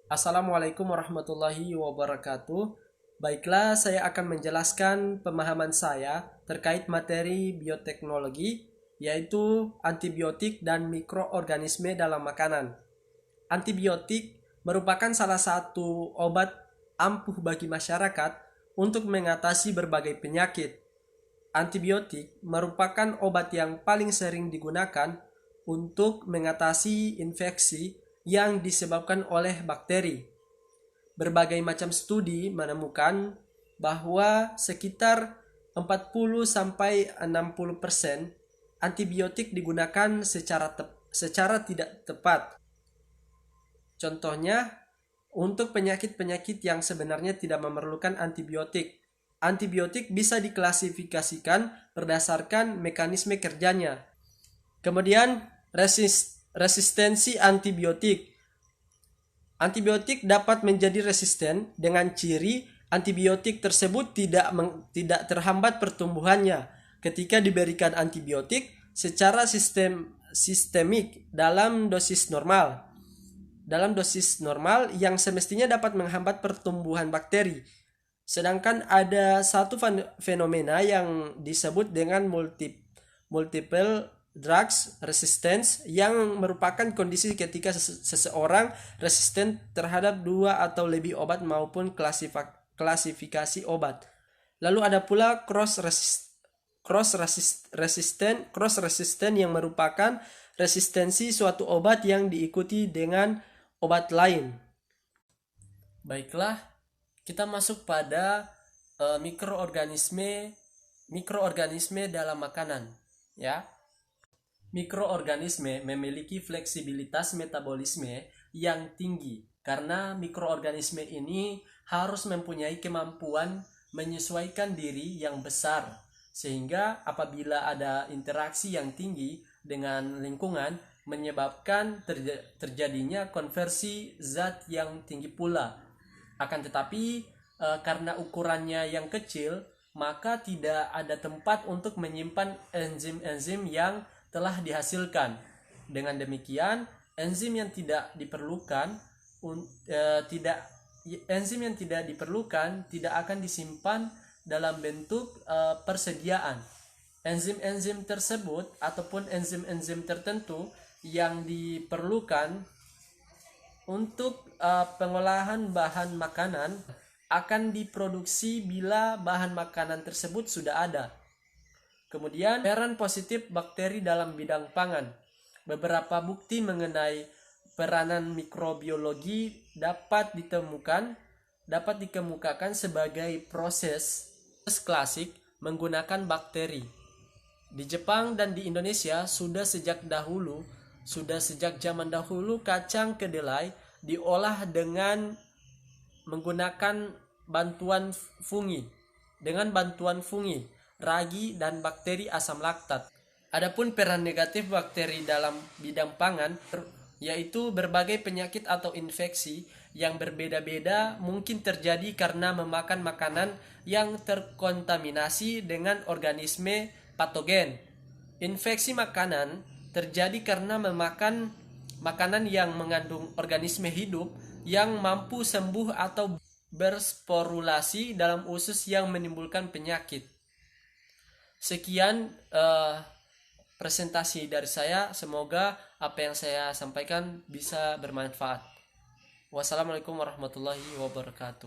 Assalamualaikum warahmatullahi wabarakatuh. Baiklah, saya akan menjelaskan pemahaman saya terkait materi bioteknologi, yaitu antibiotik dan mikroorganisme dalam makanan. Antibiotik merupakan salah satu obat ampuh bagi masyarakat untuk mengatasi berbagai penyakit. Antibiotik merupakan obat yang paling sering digunakan untuk mengatasi infeksi yang disebabkan oleh bakteri. Berbagai macam studi menemukan bahwa sekitar 40-60% antibiotik digunakan secara tidak tepat. Contohnya, untuk penyakit-penyakit yang sebenarnya tidak memerlukan antibiotik. Antibiotik bisa diklasifikasikan berdasarkan mekanisme kerjanya. Kemudian, resistensi antibiotik. Antibiotik dapat menjadi resisten dengan ciri antibiotik tersebut tidak terhambat pertumbuhannya ketika diberikan antibiotik secara sistemik dalam dosis normal. Dalam dosis normal yang semestinya dapat menghambat pertumbuhan bakteri. Sedangkan ada satu fenomena yang disebut dengan multiple drugs resistance, yang merupakan kondisi ketika seseorang resisten terhadap dua atau lebih obat maupun klasifikasi obat. Lalu ada pula cross resistant yang merupakan resistensi suatu obat yang diikuti dengan obat lain. Baiklah, kita masuk pada mikroorganisme dalam makanan, ya. Mikroorganisme memiliki fleksibilitas metabolisme yang tinggi karena mikroorganisme ini harus mempunyai kemampuan menyesuaikan diri yang besar, sehingga apabila ada interaksi yang tinggi dengan lingkungan menyebabkan terjadinya konversi zat yang tinggi pula. Akan tetapi karena ukurannya yang kecil, maka tidak ada tempat untuk menyimpan enzim-enzim yang telah dihasilkan. Dengan demikian, enzim yang tidak diperlukan tidak akan disimpan dalam bentuk persediaan. Enzim-enzim tersebut ataupun enzim-enzim tertentu yang diperlukan untuk pengolahan bahan makanan akan diproduksi bila bahan makanan tersebut sudah ada. Kemudian, peran positif bakteri dalam bidang pangan. Beberapa bukti mengenai peranan mikrobiologi dapat dikemukakan sebagai proses klasik menggunakan bakteri. Di Jepang dan di Indonesia sudah sejak zaman dahulu kacang kedelai diolah dengan menggunakan bantuan fungi, ragi dan bakteri asam laktat. Adapun peran negatif bakteri dalam bidang pangan yaitu berbagai penyakit atau infeksi yang berbeda-beda mungkin terjadi karena memakan makanan yang terkontaminasi dengan organisme patogen. Infeksi makanan terjadi karena memakan makanan yang mengandung organisme hidup yang mampu sembuh atau bersporulasi dalam usus yang menimbulkan penyakit. Sekian presentasi dari saya. Semoga apa yang saya sampaikan bisa bermanfaat. Wassalamualaikum warahmatullahi wabarakatuh.